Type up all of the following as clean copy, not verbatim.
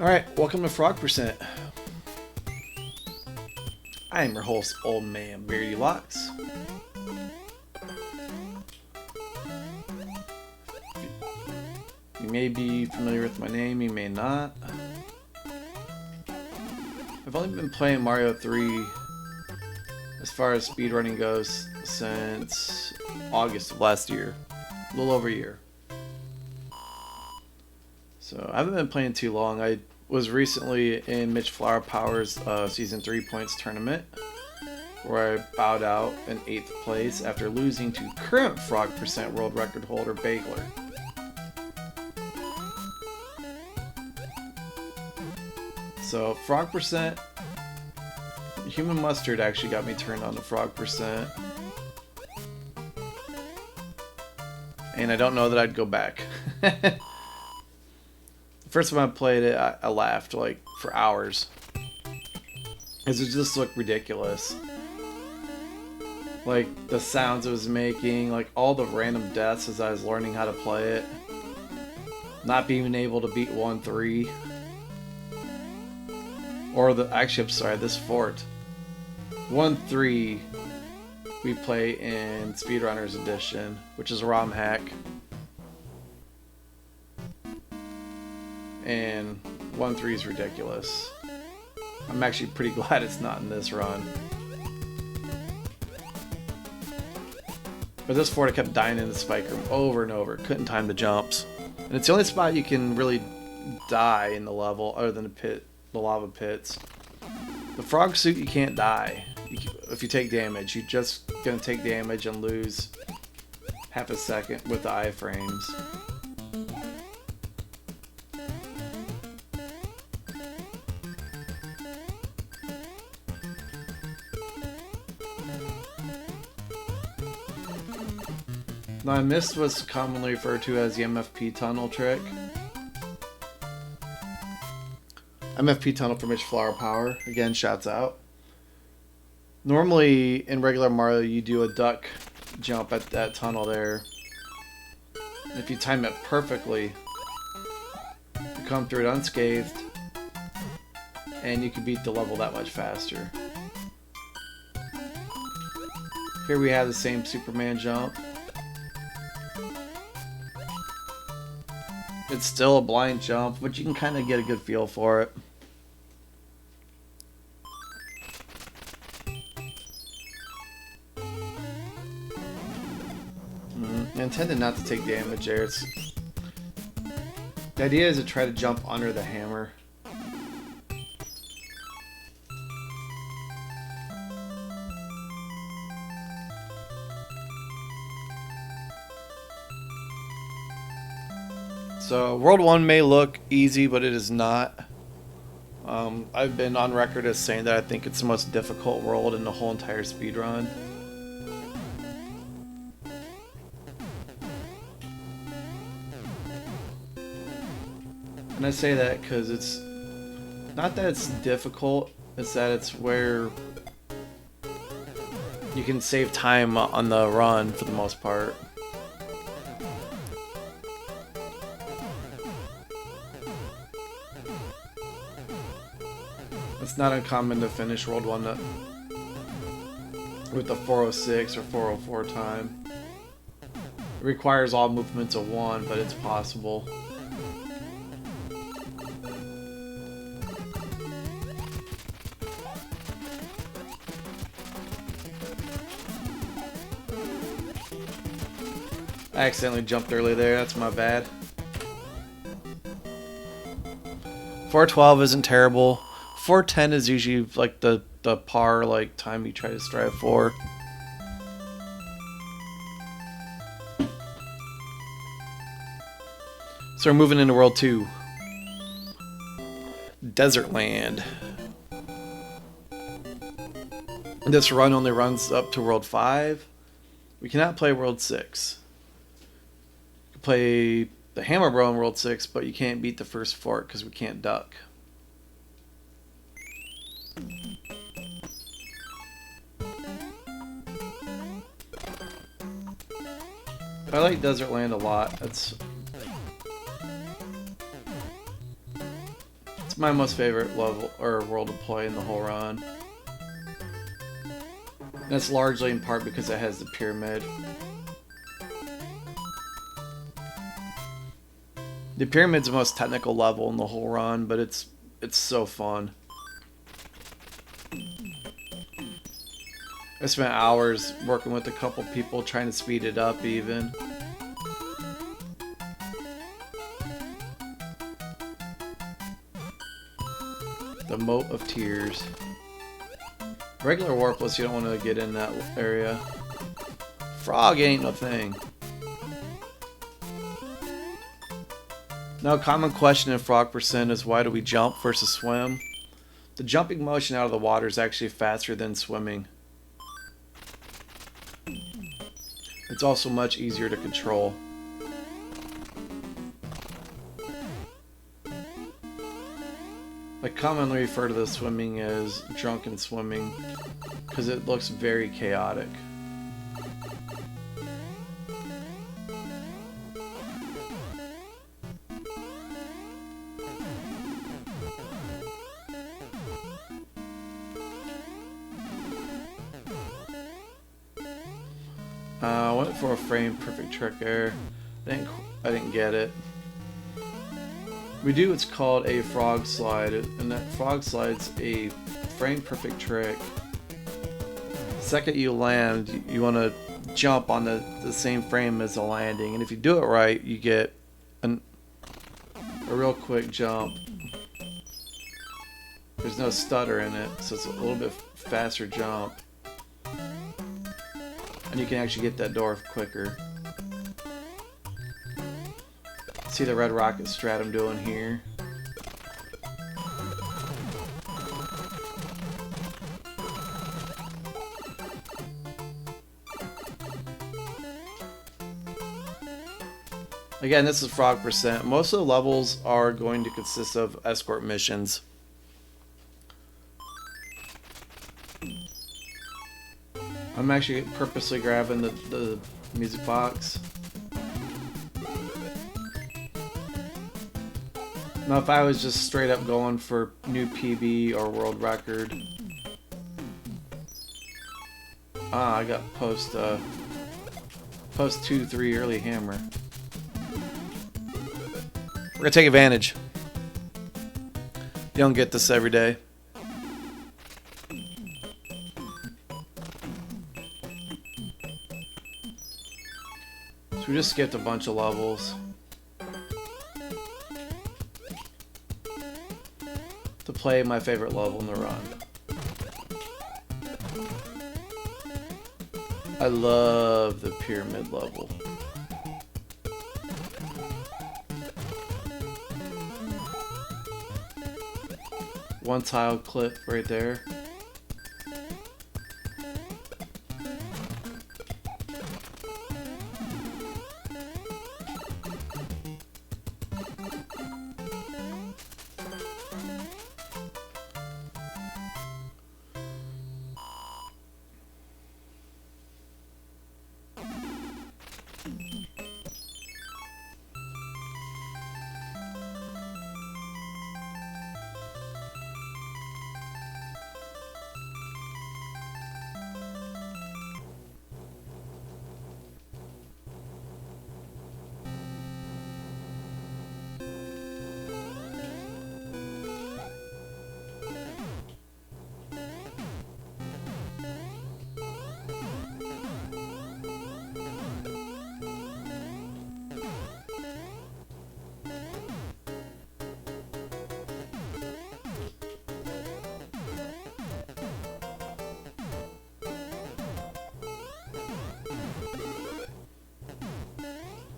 Alright, welcome to Frog Percent. I am your host, Old Man Beardy Locks. You may be familiar with my name, you may not. I've only been playing Mario 3 as far as speedrunning goes since August of last year. A little over a year. So I haven't been playing too long. I was recently in Mitch Flower Power's Season 3 points tournament, where I bowed out in 8th place after losing to current Frog Percent world record holder Bagler. So Frog Percent, Human Mustard actually got me turned on to Frog Percent, and I don't know that I'd go back. First time I played it, I laughed like for hours, because it just looked ridiculous. Like the sounds it was making, like all the random deaths as I was learning how to play it, not being able to beat 1-3, or I'm sorry, this fort 1-3 we play in Speedrunners Edition, which is a ROM hack. And 1-3 is ridiculous. I'm actually pretty glad it's not in this run. But this fort, I kept dying in the spike room over and over. Couldn't time the jumps. And it's the only spot you can really die in the level other than the lava pits. The frog suit, you can't die. If you take damage, you're just going to take damage and lose half a second with the iframes. Now I missed what's commonly referred to as the MFP tunnel trick. MFP tunnel for Mitch Flower Power. Again, shouts out. Normally in regular Mario you do a duck jump at that tunnel there. And if you time it perfectly, you come through it unscathed, and you can beat the level that much faster. Here we have the same Superman jump. It's still a blind jump, but you can kind of get a good feel for it. I intended not to take damage there. The idea is to try to jump under the hammer. So World 1 may look easy, but it is not. I've been on record as saying that I think it's the most difficult world in the whole entire speedrun. And I say that because it's not that it's difficult, it's that it's where you can save time on the run for the most part. It's not uncommon to finish World 1 with a 406 or 404 time. It requires all movements of 1, but it's possible. I accidentally jumped early there, that's my bad. 412 isn't terrible. 410 is usually like the par like time you try to strive for. So we're moving into World 2. Desert Land. This run only runs up to World 5. We cannot play World 6. You can play the Hammer Bro in World 6, but you can't beat the first fort because we can't duck. I like Desert Land a lot. It's It's my most favorite level or world to play in the whole run. And that's largely in part because it has the pyramid. The pyramid's the most technical level in the whole run, but it's so fun. I spent hours working with a couple people trying to speed it up even. The Moat of Tears. Regular Warpless, you don't want to get in that area. Frog ain't no thing. Now, a common question in Frog Percent is why do we jump versus swim? The jumping motion out of the water is actually faster than swimming. It's also much easier to control. I commonly refer to the swimming as drunken swimming because it looks very chaotic. I went for a frame perfect trick there. I didn't get it. We do what's called a frog slide, and that frog slide's a frame perfect trick. The second you land, you want to jump on the same frame as the landing, and if you do it right, you get a real quick jump. There's no stutter in it, so it's a little bit faster jump. And you can actually get that door quicker. See the red rocket strat I'm doing here. Again, this is Frog Percent. Most of the levels are going to consist of escort missions. I'm actually purposely grabbing the music box. Now, if I was just straight up going for new PB or world record, I got post 2-3 early hammer. We're gonna take advantage. You don't get this every day. So we just skipped a bunch of levels to play my favorite level in the run. I love the pyramid level. One tile clip right there.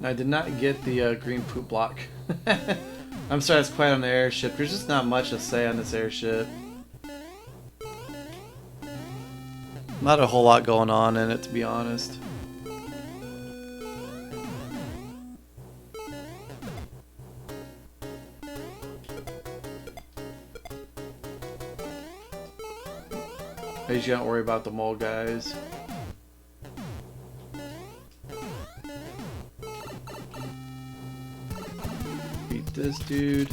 I did not get the green poop block. I'm sorry, it's quiet on the airship. There's just not much to say on this airship. Not a whole lot going on in it, to be honest. I usually don't worry about the mole guys. Beat this dude.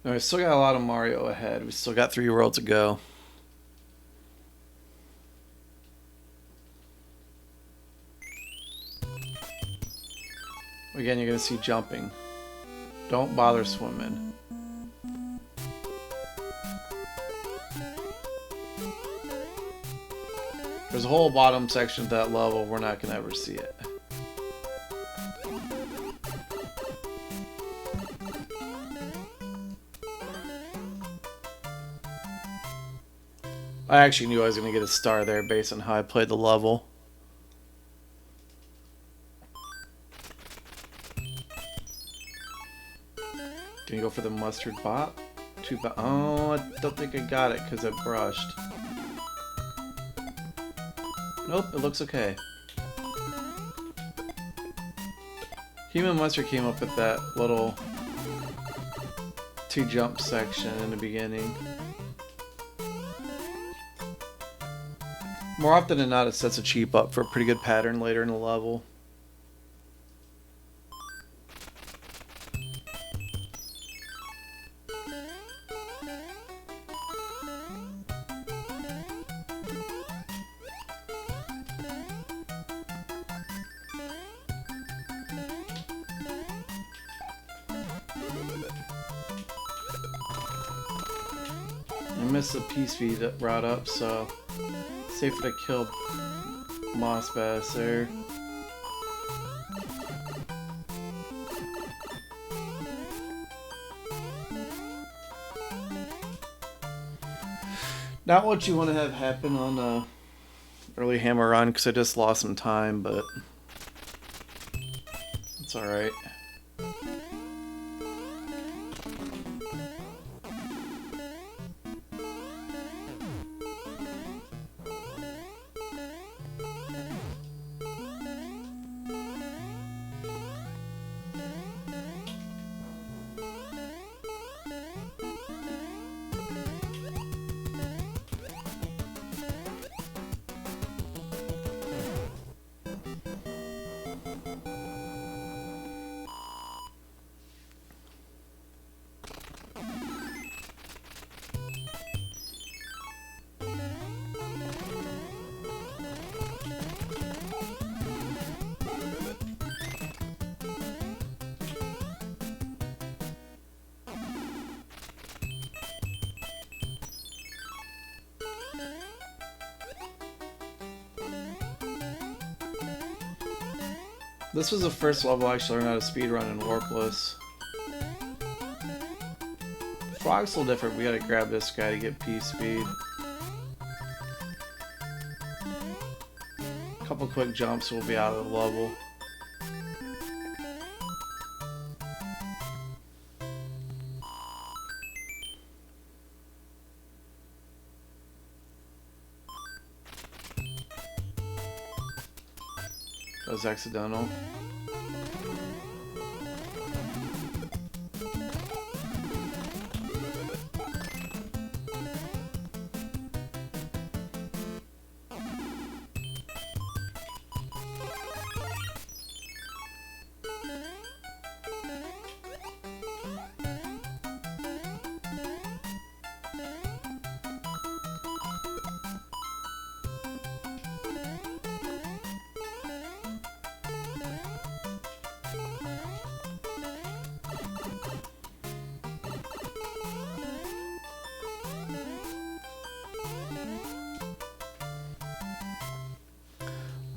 No, we still got a lot of Mario ahead. We still got 3 worlds to go. Again, you're going to see jumping. Don't bother swimming. There's a whole bottom section of that level. We're not going to ever see it. I actually knew I was going to get a star there based on how I played the level. Can you go for the mustard bot? Oh, I don't think I got it because it brushed. Nope, it looks okay. Human Mustard came up with that little 2 jump section in the beginning. More often than not, it sets a cheap up for a pretty good pattern later in the level. I missed the peace feed that brought up, so safer to kill Moss Bass there. Not what you want to have happen on early hammer run, because I just lost some time, but it's alright. This was the first level I actually learned how to speedrun in Warpless. Frog's a little different. We gotta grab this guy to get P-Speed. A couple quick jumps, we'll be out of the level. That was accidental.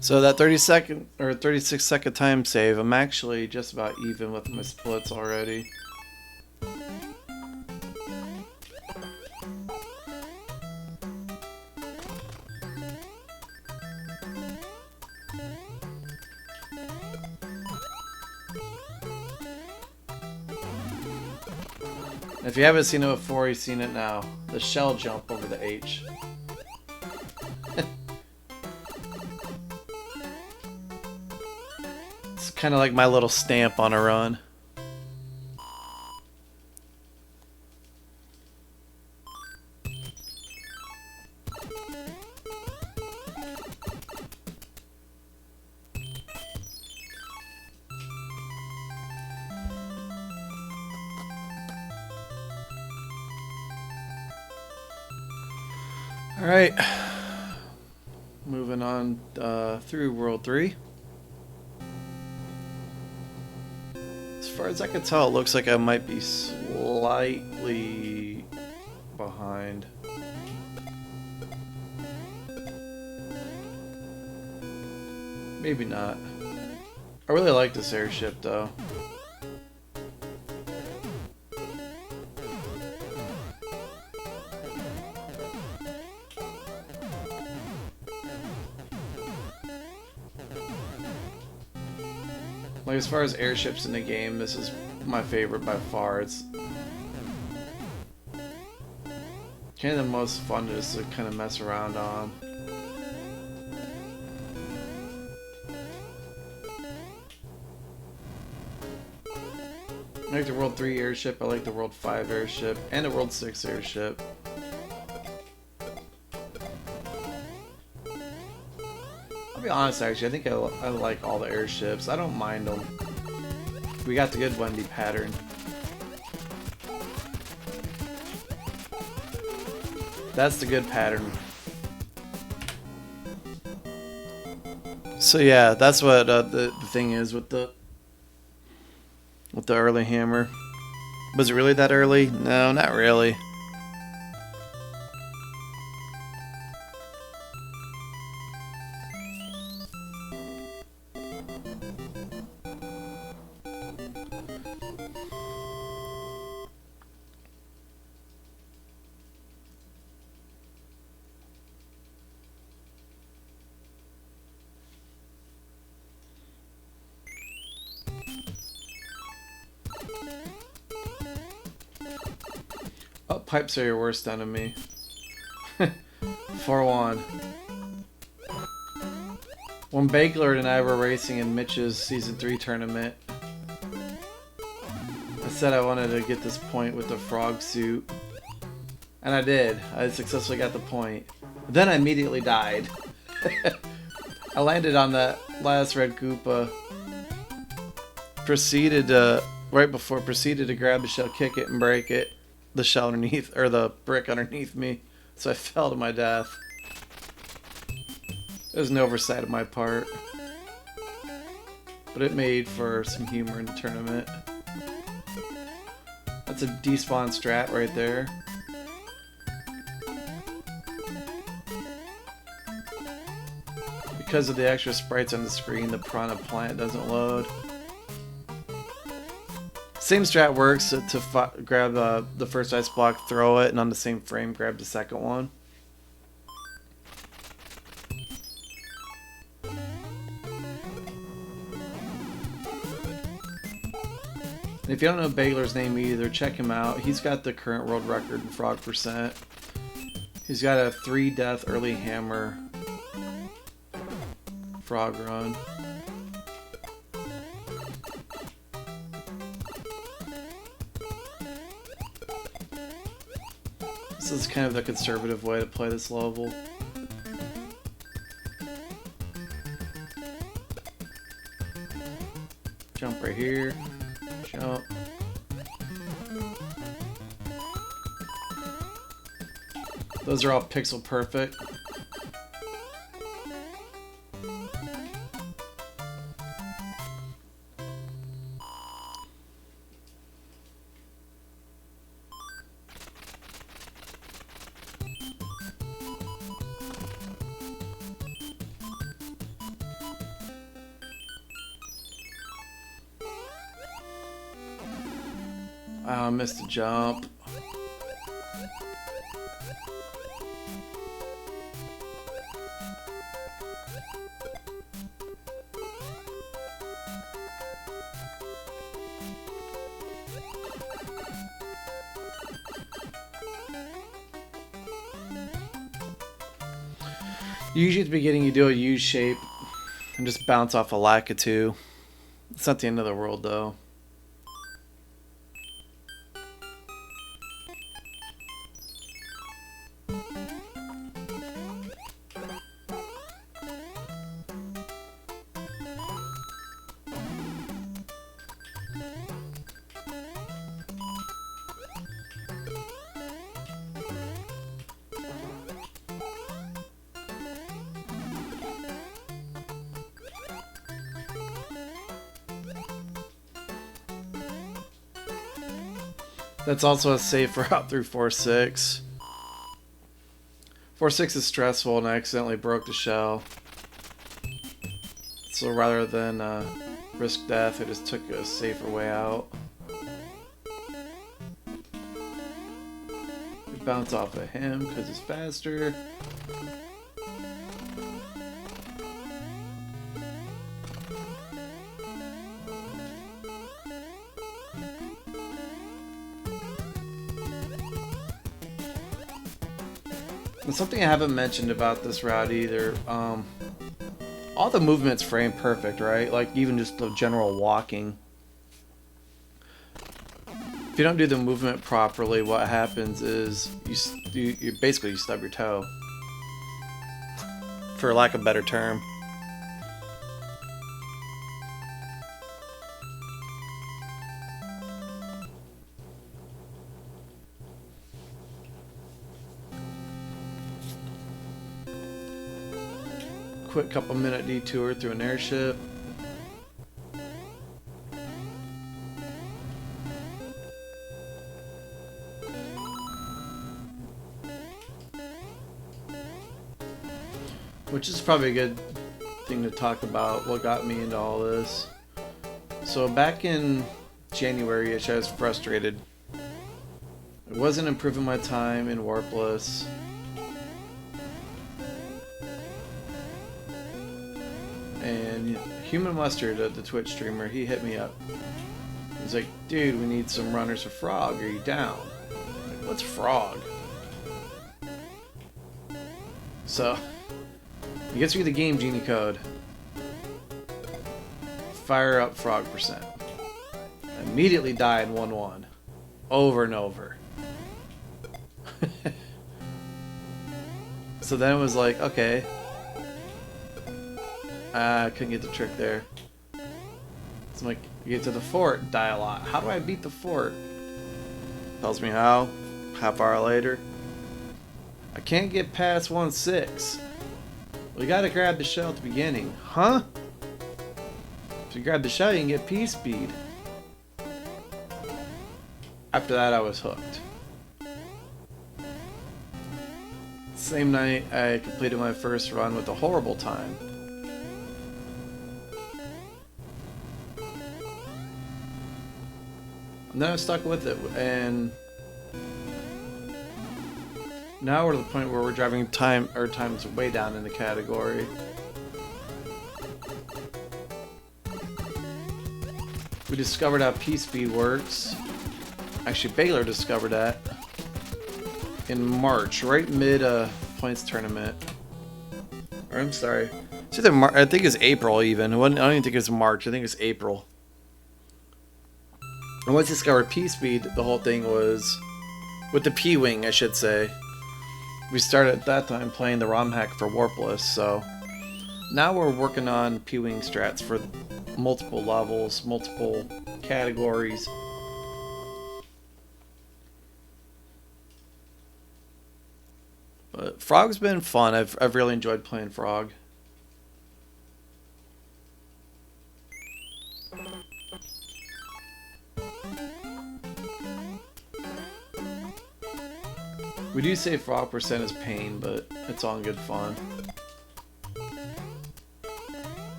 So that 30-second or 36-second time save, I'm actually just about even with my splits already. If you haven't seen it before, you've seen it now. The shell jump over the H. It's kind of like my little stamp on a run. Alright. Moving on through World 3. As far as I can tell, it looks like I might be slightly behind. Maybe not. I really like this airship though. Like, as far as airships in the game, this is my favorite by far. It's kind of the most fun to just kind of mess around on. I like the World 3 airship, I like the World 5 airship, and the World 6 airship. I'll be honest, actually, I think I like all the airships. I don't mind them. We got the good Wendy pattern. That's the good pattern. So yeah, that's what the thing is with the early hammer. Was it really that early? No, not really. Oh, pipes are your worst enemy. 4-1. When Bagler and I were racing in Mitch's Season 3 tournament, I said I wanted to get this point with the frog suit. And I did. I successfully got the point. Then I immediately died. I landed on that last red Koopa. Proceeded to grab the shell, kick it, and break it. The shell underneath, or the brick underneath me, so I fell to my death. It was an oversight of my part, but it made for some humor in the tournament. That's a despawn strat right there. Because of the extra sprites on the screen, the Piranha Plant doesn't load. Same strat works to grab the first ice block, throw it, and on the same frame grab the second one. And if you don't know Bagler's name either, check him out. He's got the current world record in frog percent. He's got a 3-death early hammer frog run. This is kind of the conservative way to play this level. Jump right here. Jump. Those are all pixel perfect. I missed a jump. Usually at the beginning you do a U shape and just bounce off a Lakitu. It's not the end of the world though. That's also a safe route through 4-6. 4-6 is stressful, and I accidentally broke the shell. So rather than risk death, I just took a safer way out. We bounce off of him because it's faster. And something I haven't mentioned about this route either, all the movements frame perfect, right? Like even just the general walking. If you don't do the movement properly, what happens is you basically stub your toe, for lack of a better term. Quick couple minute detour through an airship. Which is probably a good thing to talk about, what got me into all this. So back in January-ish, I was frustrated. I wasn't improving my time in Warpless. And Human Mustard, the Twitch streamer, he hit me up. He's like, dude, we need some runners for Frog. Are you down? I'm like, what's Frog? So, he gets me the Game Genie code. Fire up Frog percent. I immediately die in 1-1. Over and over. So then it was like, okay. I couldn't get the trick there. So I'm like, you get to the fort, die a lot. How do I beat the fort? Tells me how. Half hour later. I can't get past 1-6. Well, you gotta grab the shell at the beginning. Huh? If you grab the shell, you can get P-speed. After that, I was hooked. Same night, I completed my first run with a horrible time. And then I stuck with it, and now we're to the point where we're driving times way down in the category. We discovered how P-speed works. Actually, Baylor discovered that in March, right mid points tournament. Or I'm sorry, it's either I think it's April even. I don't even think it's March. I think it's April. And once discovered P-speed, the whole thing was with the P-wing, I should say. We started at that time playing the ROM hack for Warpless, so now we're working on P-wing strats for multiple levels, multiple categories. But Frog's been fun. I've really enjoyed playing Frog. We do say Frog percent is pain, but it's all in good fun.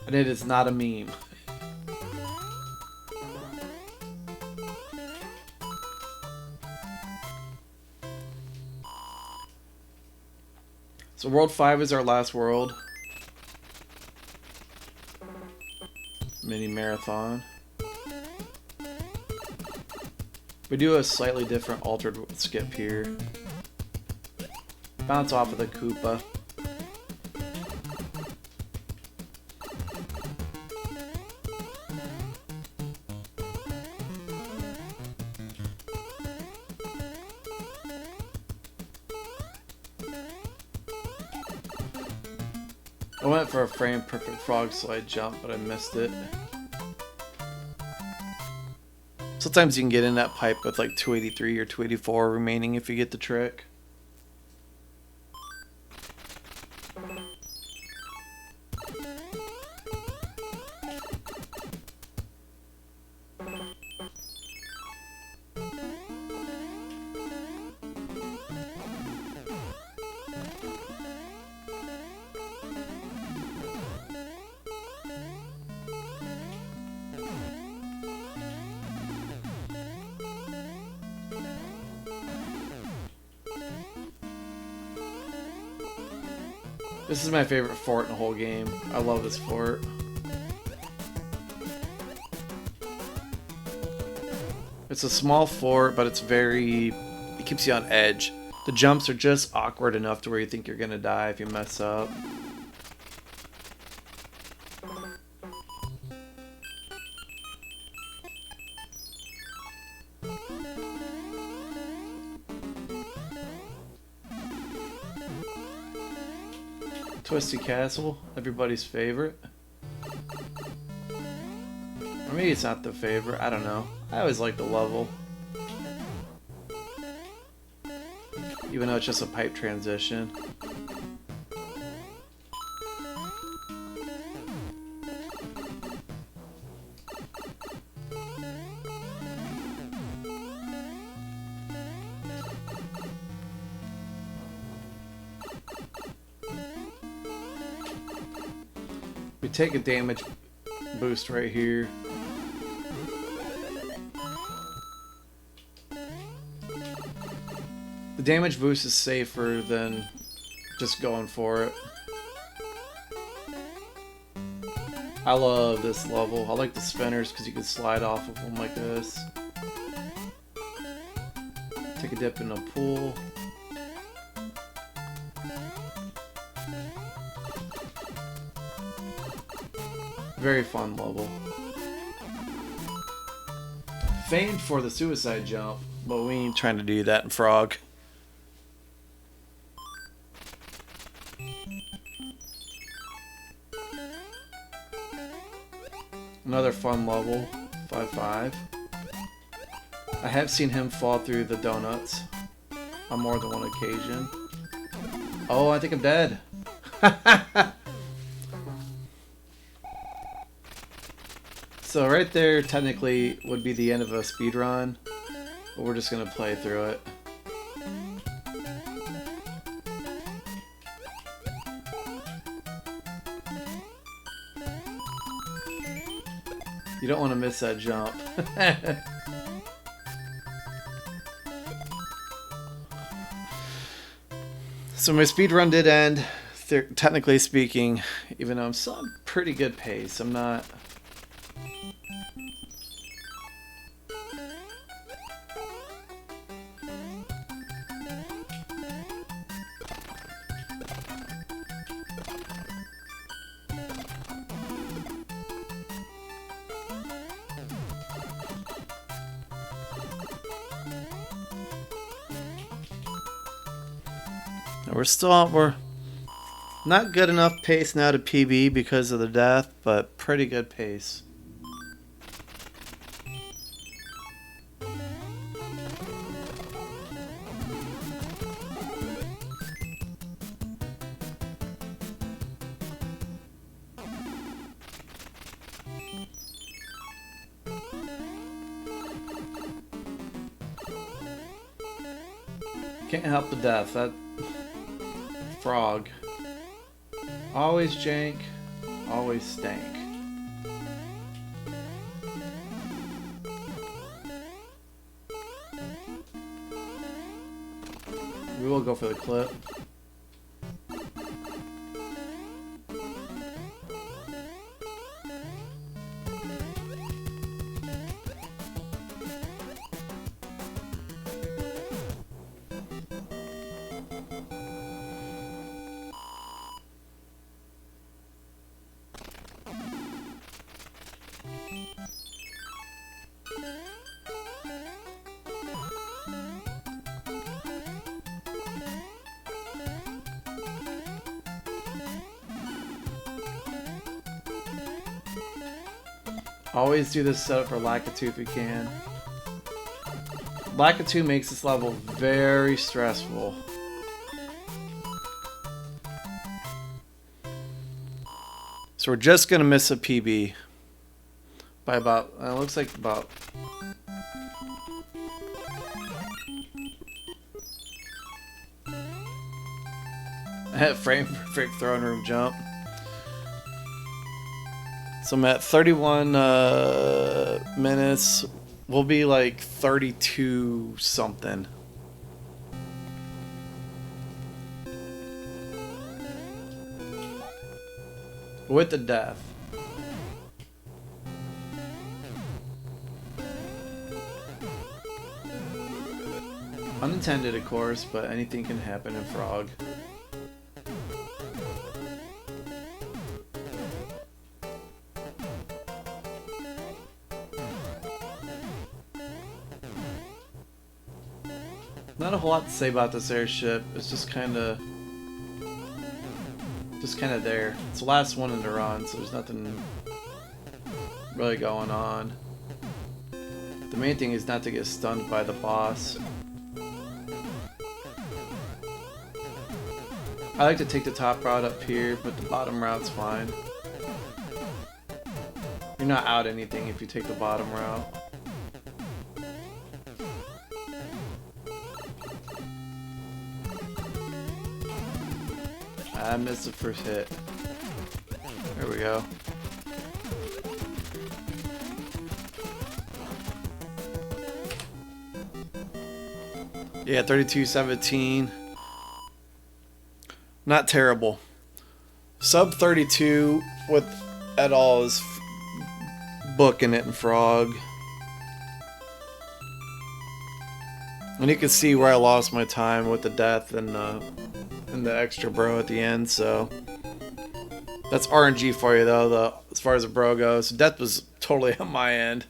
And it is not a meme. So World 5 is our last world. Mini marathon. We do a slightly different altered skip here. Bounce off of the Koopa. I went for a frame perfect frog slide jump, but I missed it. Sometimes you can get in that pipe with like 283 or 284 remaining if you get the trick. This is my favorite fort in the whole game. I love this fort. It's a small fort, but it's very... It keeps you on edge. The jumps are just awkward enough to where you think you're gonna die if you mess up. Twisty Castle, everybody's favorite. Or maybe it's not the favorite, I don't know. I always like the level. Even though it's just a pipe transition. We take a damage boost right here. The damage boost is safer than just going for it. I love this level. I like the spinners because you can slide off of them like this. Take a dip in a pool. Very fun level. Famed for the suicide jump, but we ain't trying to do that in Frog. Another fun level, 5-5. I have seen him fall through the donuts on more than one occasion. Oh, I think I'm dead. So right there technically would be the end of a speed run, but we're just gonna play through it. You don't want to miss that jump. So my speed run did end, technically speaking, even though I'm still on pretty good pace. I'm not... We're not good enough pace now to PB because of the death, but pretty good pace. Can't help the death. That Frog. Always jank, always stank. We will go for the clip. Always do this setup for Lakitu if you can. Lakitu makes this level very stressful. So we're just gonna miss a PB by about, it looks like about frame perfect throne room jump. So I'm at 31 minutes. We'll be like 32 something. with the death. Unintended, of course, but anything can happen in Frog. Not a whole lot to say about this airship. It's just kind of there. It's the last one in the run, so there's nothing really going on. The main thing is not to get stunned by the boss. I like to take the top route up here, but the bottom route's fine. You're not out anything if you take the bottom route. I missed the first hit. There we go. Yeah, 32-17. Not terrible. Sub 32 with at all is booking it in Frog. And you can see where I lost my time with the death and the extra bro at the end, so that's RNG for you though, as far as the bro goes. Death was totally on my end.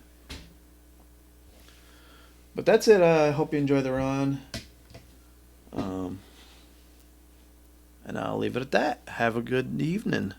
But that's it. I hope you enjoy the run. And I'll leave it at that. Have a good evening.